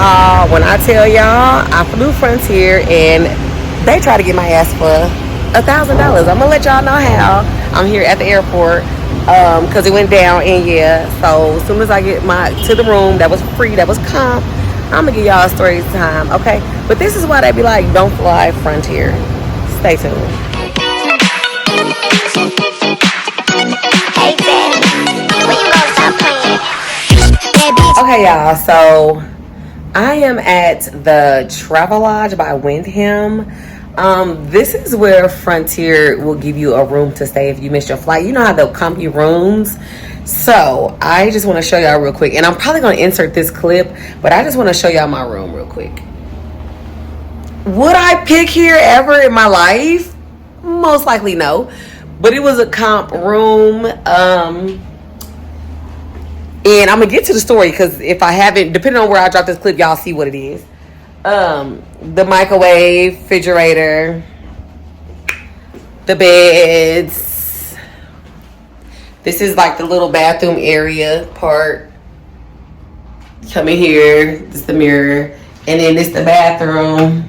y'all, when I tell y'all I flew Frontier and they try to get my ass for $1,000. I'm gonna let y'all know how. I'm here at the airport because it went down, and yeah, so as soon as I get to the room that was free, that was comp, I'm gonna give y'all a story time, okay? But this is why they be like, don't fly Frontier. Stay tuned. Hey, baby, when you gonna stop playing? Okay, y'all, so I am at the Travelodge by Wyndham. This is where Frontier will give you a room to stay if you missed your flight. You know how they'll comp you rooms? So I just want to show y'all real quick, and I'm probably going to insert this clip, but I just want to show y'all my room real quick. Would I pick here ever in my life? Most likely no, but it was a comp room. And I'm gonna get to the story because if I haven't, depending on where I drop this clip, y'all see what it is. The microwave, refrigerator, the beds. This is like the little bathroom area part. Come in here, this is the mirror, and then this the bathroom.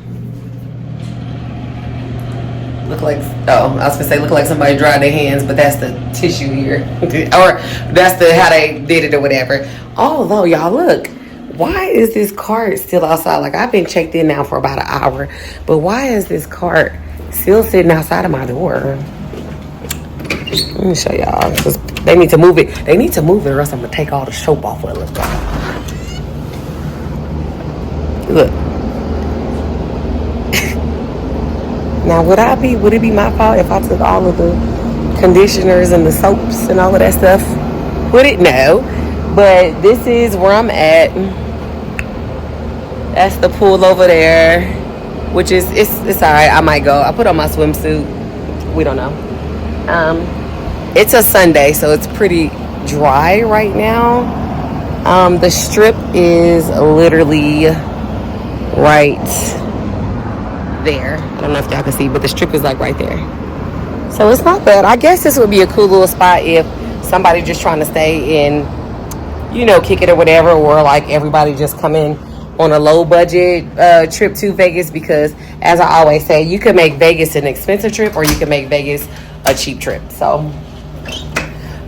Look like, I was gonna say look like somebody dried their hands, but that's the tissue here. Or that's how they did it or whatever. Although, y'all, look, why is this cart still outside? Like, I've been checked in now for about an hour, but why is this cart still sitting outside of my door? Let me show y'all. They need to move it. They need to move it or else I'm gonna take all the soap off of it. Let's go. Look. Now, would it be my fault if I took all of the conditioners and the soaps and all of that stuff? Would it? No. But this is where I'm at. That's the pool over there, which is, it's all right. I might go. I put on my swimsuit. We don't know. It's a Sunday, so it's pretty dry right now. The strip is literally right there. I don't know if y'all can see, but the strip is like right there, so it's not bad. I guess this would be a cool little spot if somebody just trying to stay in, you know, kick it or whatever, or like everybody just come in on a low budget trip to Vegas, because as I always say, you can make Vegas an expensive trip or you can make Vegas a cheap trip. So,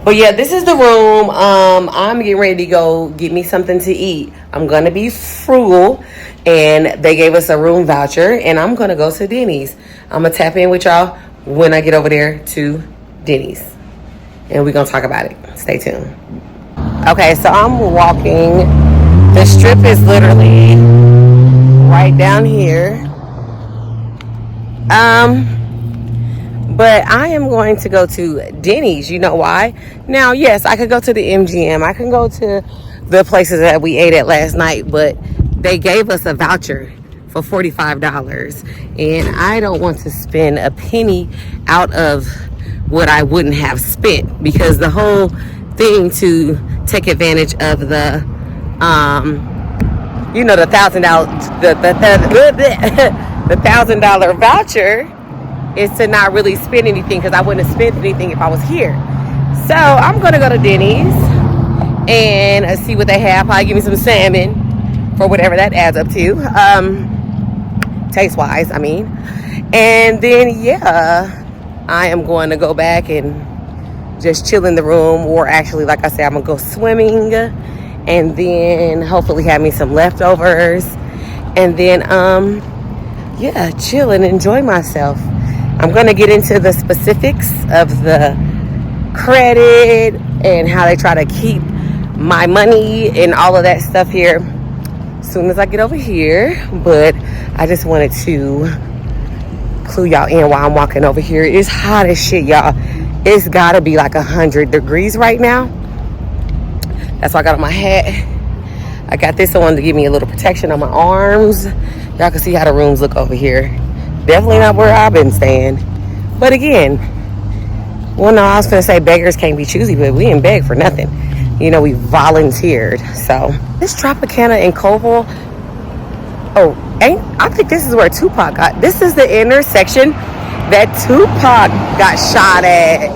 but yeah, this is the room. I'm getting ready to go get me something to eat. I'm gonna be frugal, and they gave us a room voucher, and I'm gonna go to Denny's. I'm gonna tap in with y'all when I get over there to Denny's, and we're gonna talk about it. Stay tuned. Okay, so I'm walking. The strip is literally right down here. But I am going to go to Denny's. You know why? Now, yes, I could go to the MGM. I can go to the places that we ate at last night, but they gave us a voucher for $45. And I don't want to spend a penny out of what I wouldn't have spent, because the whole thing to take advantage of the, you know, the $1,000, the $1,000 voucher is to not really spend anything, because I wouldn't have spent anything if I was here. So I'm gonna go to Denny's and see what they have. Probably give me some salmon for whatever that adds up to, taste wise, I mean. And then yeah, I am going to go back and just chill in the room, or actually, like I said, I'm gonna go swimming, and then hopefully have me some leftovers, and then yeah, chill and enjoy myself. I'm gonna get into the specifics of the credit and how they try to keep my money and all of that stuff here as soon as I get over here. But I just wanted to clue y'all in while I'm walking over here. It's hot as shit, y'all. It's gotta be like 100 degrees right now. That's why I got on my hat. I got this on to give me a little protection on my arms. Y'all can see how the rooms look over here. Definitely not where I've been staying. But again, well, no, I was gonna say beggars can't be choosy, but we didn't beg for nothing. You know, we volunteered. So this Tropicana in Koval. Oh, I think this is where Tupac got. This is the intersection that Tupac got shot at.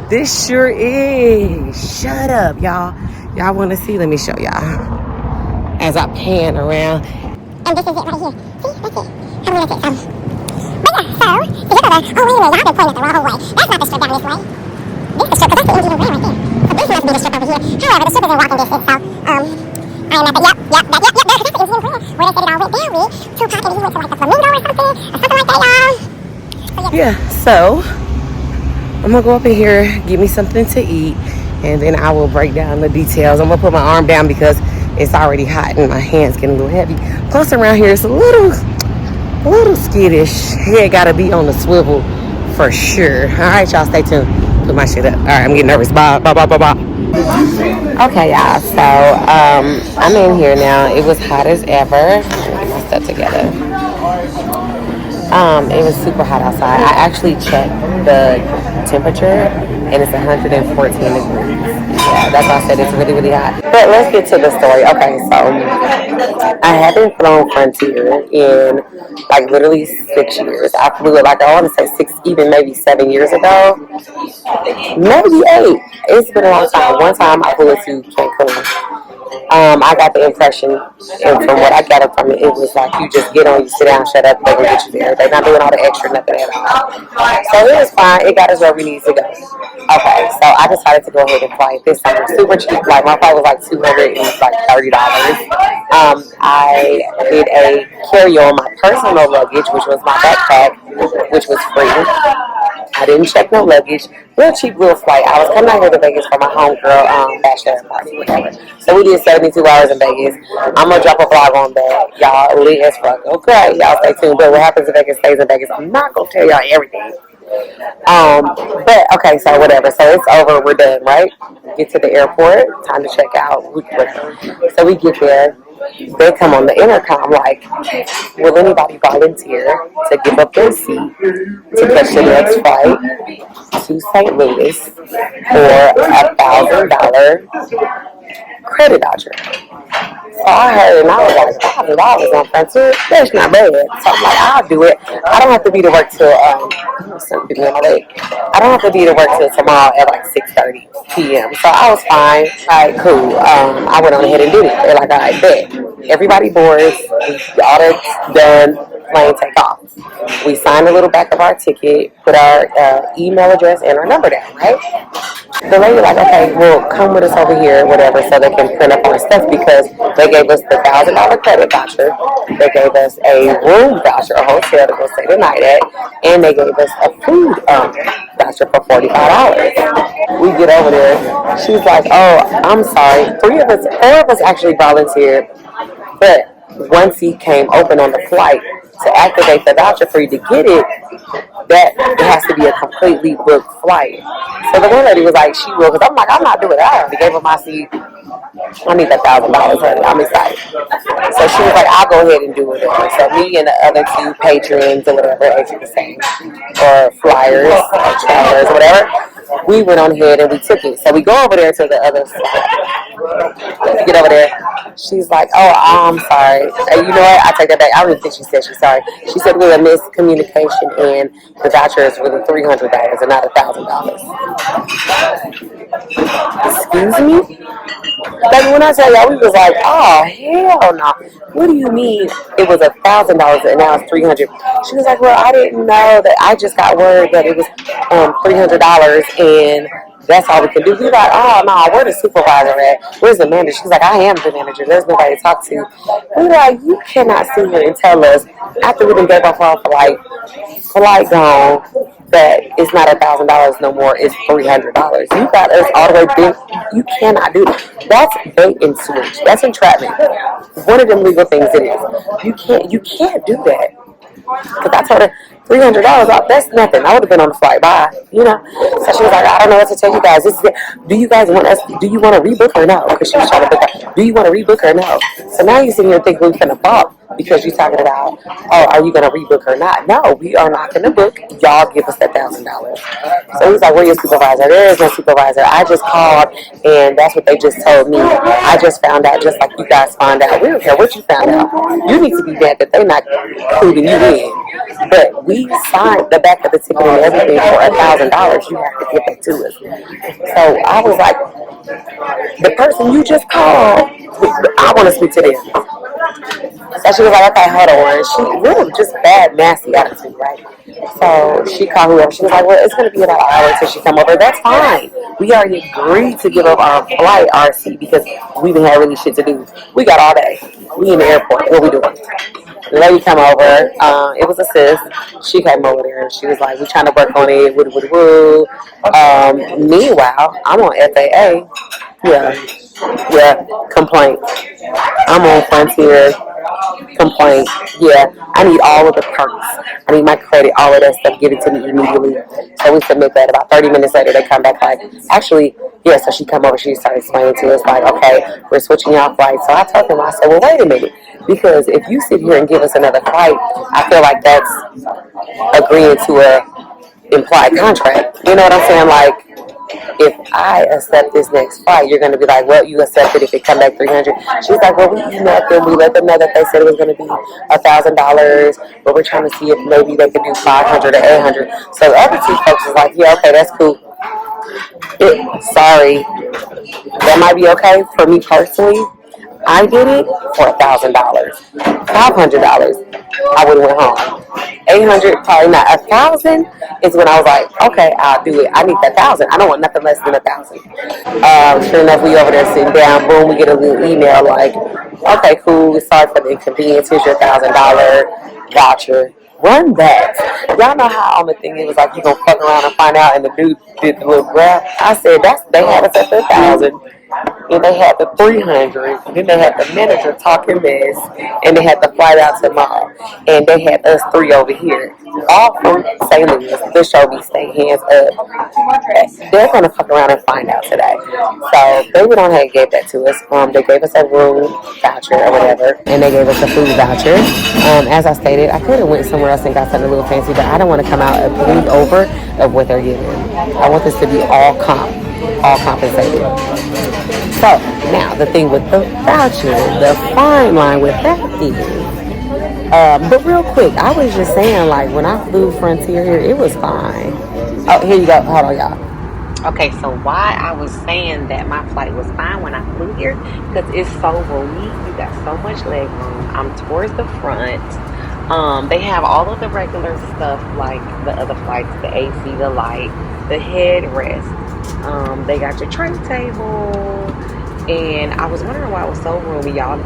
This sure is. Shut up, y'all. Y'all want to see? Let me show y'all. as I pan around. And this is it right here. See, that's it. How many that's it? But yeah, so, to get over, oh wait a minute, y'all been pointing the wrong way. That's not the strip down this way. This is the strip, because that's the Indian Grand right there. So this must be the strip over here. However, the strip is in walking distance, so, I am at the, yep, that's the Indian Grand, where they said it all went down with Tupac, and he went to like the Flamingo or something like that, y'all. So, Yeah, so I'm gonna go up in here, get me something to eat, and then I will break down the details. I'm gonna put my arm down because it's already hot and my hands getting a little heavy. Plus around here it's a little skittish. Head gotta be on the swivel for sure. All right, y'all, stay tuned. Put my shit up. All right, I'm getting nervous. Bye. Okay, y'all. So I'm in here now. It was hot as ever. Let me get my stuff together. It was super hot outside. I actually checked the temperature and it's 114 degrees. Yeah, that's why I said it's really, really hot. But let's get to the story. Okay, so I haven't flown Frontier in like literally 6 years. I flew it like I want to say 6, even maybe 7 years ago. Maybe 8. It's been a long time. One time I flew it to Cancun. I got the impression, and from what I gathered from it, it was like you just get on, you sit down, shut up, they will get you there. They're not doing all the extra, nothing at all. So it was fine. It got us where we needed to go. Okay, so I decided to go ahead and fly it this time. Super cheap. Like my flight was like $230. I did a carry-on my personal luggage, which was my backpack, which was free. I didn't check no luggage. Real cheap little flight. I was coming out here to Vegas for my homegirl bachelor party, whatever. So we did 72 hours in Vegas. I'm gonna drop a vlog on that. Y'all lit as fuck. Okay, y'all stay tuned. But what happens in Vegas stays in Vegas. I'm not gonna tell y'all everything. But okay, so whatever. So it's over. We're done, right? Get to the airport. Time to check out. Whatever. So we get there. They come on the intercom like, will anybody volunteer to give up their seat to catch the next flight to St. Louis for $1,000 credit voucher? So I heard and I was like, $1,000 on Frontier? That's not bad. So I'm like, I'll do it. I don't have to be to work till something on my leg. I don't have to be to work till tomorrow at like 6:30 p.m. So I was fine. All right, cool. I went on ahead and did it. They're like, all right, bet. Everybody boards. All that's done. Plane take off. We signed the little back of our ticket, put our email address and our number down, right? The lady like, okay, well, come with us over here, whatever, so they can print up our stuff because they gave us the $1,000 credit voucher. They gave us a room voucher, a hotel to go stay the night at, and they gave us a food voucher for $45. We get over there. She's like, oh, I'm sorry. 4 of us actually volunteered, but one seat came open on the flight. To activate the voucher for you to get it, that it has to be a completely booked flight. So the one lady was like, she will, because I'm like, I'm not doing it. I already gave her my seat. I need that $1,000, honey. I'm excited. So she was like, I'll go ahead and do it. So me and the other 2 patrons or whatever, it's the same, or flyers, or travelers, or whatever, we went on ahead and we took it. So we go over there to the other side. We get over there. She's like, oh, I'm sorry. You know what? I take that back. I don't even think she said she's sorry. She said we had a miscommunication and the voucher is really $300 and not $1,000. Excuse me? Like when I tell y'all, we was like, oh, hell no. What do you mean it was $1,000 and now it's $300? She was like, well, I didn't know that. I just got word that it was $300 and that's all we can do. We were like, oh no, where's the supervisor at? Where's the manager? She's like, I am the manager. There's nobody to talk to. We were like, you cannot sit here and tell us after we done gave off our flight gone that it's not $1,000 no more. It's $300. You got us all the way big. You cannot do that. That's bait and switch. That's entrapment. One of them legal things it is. You can't do that. Because I told her $300 off, that's nothing. I would have been on the flight. Bye. You know. So she was like, I don't know what to tell you guys. Do you guys want us? Do you want to rebook or no? Because she was trying to book out. Do you want to rebook or no? So now you sitting here thinking we're gonna bump because you're talking about, oh, are you gonna rebook or not? No, we are not gonna book. Y'all give us that $1,000. So he's like, where's your supervisor? There is no supervisor. I just called and that's what they just told me. I just found out just like you guys found out. We don't care what you found out. You need to be mad that they're not including you in. But we signed the back of the ticket and everything for $1,000. You have to give that to us. So I was like, The person you just called, I want to speak to them. So she was like, okay, hold on. She really just bad, nasty attitude, right? So she called whoever. She was like, well, it's going to be about an hour until she come over. That's fine. We already agreed to give up our flight, our seat, because we didn't have really shit to do. We got all day. We in the airport. What we doing? The lady come over. It was a sis. She came over there and she was like, we trying to work on it. Woo, woo, woo. Meanwhile, I'm on FAA. Yeah. Yeah. Complaint. I'm on Frontier. Complaint. Yeah, I need all of the perks. I need my credit, all of that stuff. Give it to me immediately. So we submit that. About 30 minutes later, they come back like, actually, yeah. So she come over. She started explaining to us like, okay, we're switching y'all flights. So I told them, I said, well, wait a minute, because if you sit here and give us another flight, I feel like that's agreeing to a implied contract. You know what I'm saying? Like, if I accept this next flight, you're going to be like, well, you accepted if it come back 300. She's like, well, we emailed them. We let them know that they said it was going to be $1,000, but we're trying to see if maybe they could do 500 or 800. So the other two folks is like, yeah, okay, that's cool. Sorry, that might be okay for me personally. I did it for $1,000, $500. I would have went home. 800, probably not. 1,000 is when I was like, okay, I'll do it. I need that 1,000. I don't want nothing less than 1,000. Sure enough, we over there sitting down. Boom, we get a little email like, okay, cool. Sorry for the inconvenience. Here's your $1,000 voucher. Run that. Y'all know how on the thing it was like you gonna fuck around and find out, and the dude did the little grab. I said they had us at the 1,000. And they had the 300, then they had the manager talking mess, and they had the flight out tomorrow, and they had us three over here, all from St. Louis. The show me stay hands up. They're gonna fuck around and find out today. So they went on ahead and gave that to us. They gave us a room voucher or whatever, and they gave us a food voucher. As I stated, I could have went somewhere else and got something a little fancy, but I don't want to come out a penny over of what they're giving. I want this to be all compensated. So, now, the thing with the voucher, the fine line with that is, but real quick, I was just saying, like, when I flew Frontier here, it was fine. Oh, here you go. Hold on, y'all. Okay, so why I was saying that my flight was fine when I flew here, because it's so roomy. You got so much leg room. I'm towards the front. They have all of the regular stuff, like the other flights, the AC, the light, the headrest. They got your tray table, and I was wondering why it was so roomy. Y'all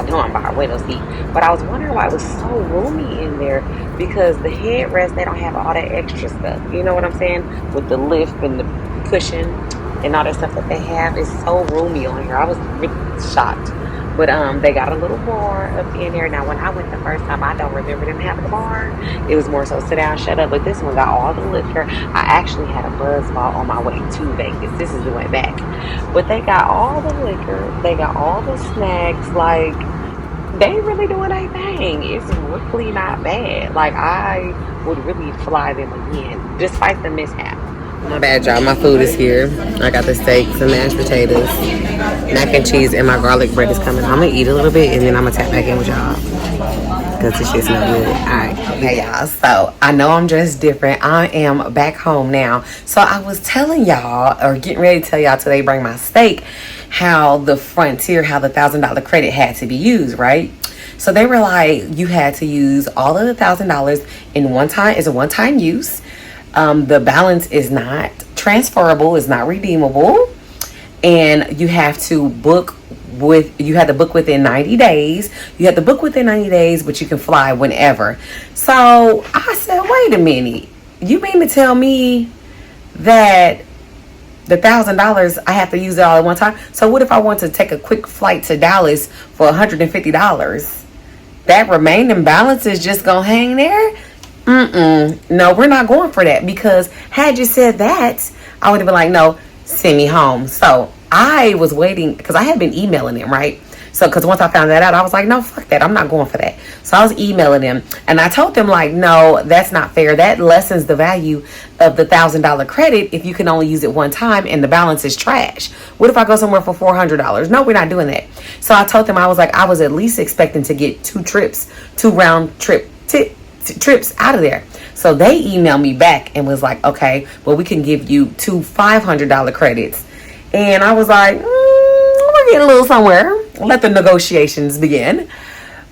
know I'm by a window seat, but I was wondering why it was so roomy in there, because the headrest, they don't have all that extra stuff. You know what I'm saying? With the lift and the cushion and all that stuff that they have, is so roomy on here. I was really shocked. But they got a little bar up in there. Now, when I went the first time, I don't remember them having a bar. It was more so sit down, shut up. But this one got all the liquor. I actually had a buzz ball on my way to Vegas. This is the way back. But they got all the liquor. They got all the snacks. Like, they really doing their thing. It's really not bad. Like, I would really fly them again, despite the mishap. My bad, y'all. My food is here. I got the steaks and mashed potatoes, mac and cheese, and my garlic bread is coming. I'm going to eat a little bit, and then I'm going to tap back in with y'all, because this shit's not good. Alright. Hey, y'all. So, I know I'm dressed different. I am back home now. So, I was telling y'all, or getting ready to tell y'all till they bring my steak, how the Frontier, how the $1,000 credit had to be used, right? So, they were like, you had to use all of the $1,000 in one time. It's a one-time use. The balance is not transferable, is not redeemable, and you have to book within 90 days. You have to book within 90 days, but you can fly whenever. So I said, wait a minute, you mean to tell me that the $1,000 I have to use it all at one time? So what if I want to take a quick flight to Dallas for $150? That remaining balance is just gonna hang there? No, we're not going for that, because had you said that, I would have been like, no, send me home. So I was waiting, because I had been emailing them, right? So, because once I found that out, I was like, no, fuck that. I'm not going for that. So I was emailing them, and I told them, like, no, that's not fair. That lessens the value of the $1,000 credit if you can only use it one time and the balance is trash. What if I go somewhere for $400? No, we're not doing that. So I told them, I was like, I was at least expecting to get two round trips out of there. So they emailed me back and was like, okay, well, we can give you two $500 credits And I was like, we're getting a little somewhere. Let the negotiations begin.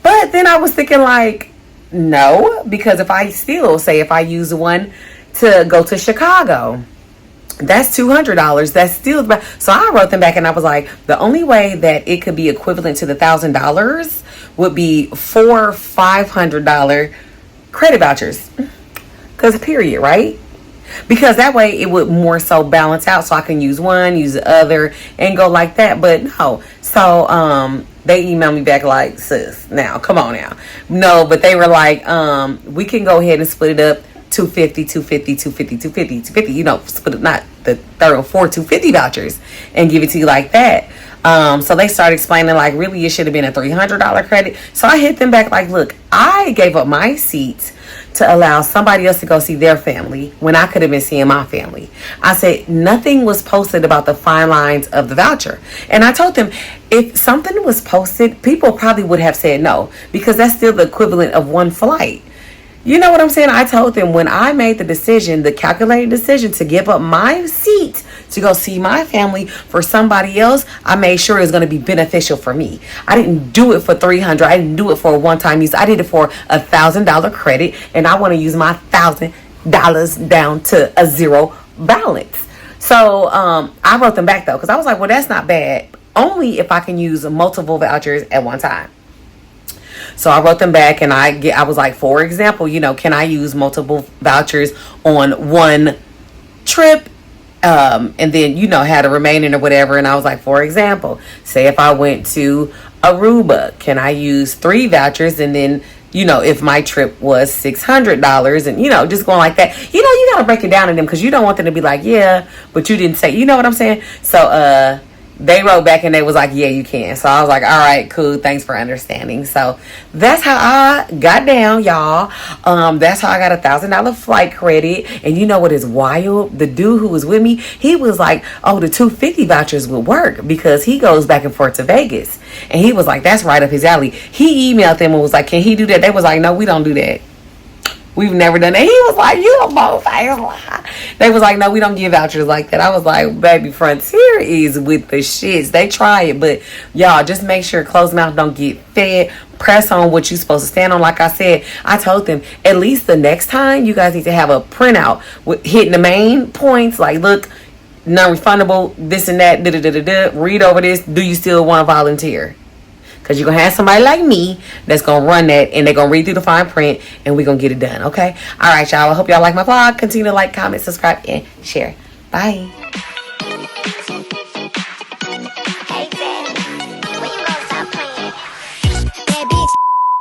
But then I was thinking like, no, because if I use one to go to Chicago, that's $200. That's still, so I wrote them back and I was like, the only way that it could be equivalent to the $1,000 would be 4 $500 credit vouchers. Because period, right? Because that way it would more so balance out, so I can use one, use the other, and go like that. But no. So they emailed me back like, sis, now come on now. No, but they were like, we can go ahead and split it up 250, 250, 250, 250, 250, you know, split it, not the third or four 250 vouchers, and give it to you like that. So they started explaining like, really it should have been a $300 credit. So I hit them back like, look, I gave up my seats to allow somebody else to go see their family when I could have been seeing my family. I said nothing was posted about the fine lines of the voucher. And I told them if something was posted, people probably would have said no, because that's still the equivalent of one flight. You know what I'm saying? I told them when I made the decision, the calculated decision to give up my seat to go see my family for somebody else, I made sure it was going to be beneficial for me. I didn't do it for $300. I didn't do it for a one-time use. I did it for $1,000 credit, and I want to use my $1,000 down to a zero balance. So I wrote them back though, because I was like, well, that's not bad. Only if I can use multiple vouchers at one time. So I wrote them back and I was like, for example, you know, can I use multiple vouchers on one trip? And then, you know, had a remaining or whatever. And I was like, for example, say if I went to Aruba, can I use 3 vouchers? And then, you know, if my trip was $600 and, you know, just going like that, you know, you got to break it down to them because you don't want them to be like, yeah, but you didn't say, you know what I'm saying? So, they wrote back and they was like, yeah, you can. So I was like, all right, cool. Thanks for understanding. So that's how I got down, y'all. That's how I got $1,000 flight credit. And you know what is wild? The dude who was with me, he was like, oh, the 250 vouchers would work because he goes back and forth to Vegas. And he was like, that's right up his alley. He emailed them and was like, can he do that? They was like, no, we don't do that. We've never done that. He was like, you a both. They was like, no, we don't give vouchers like that. I was like, baby, Frontier is with the shits. They try it, but y'all just make sure closed mouth don't get fed. Press on what you're supposed to stand on. Like I said, I told them at least the next time you guys need to have a printout with hitting the main points. Like, look, non-refundable, this and that. Read over this. Do you still want to volunteer? Because you're going to have somebody like me that's going to run that, and they're going to read through the fine print, and we're going to get it done, okay? All right, y'all. I hope y'all like my vlog. Continue to like, comment, subscribe, and share. Bye.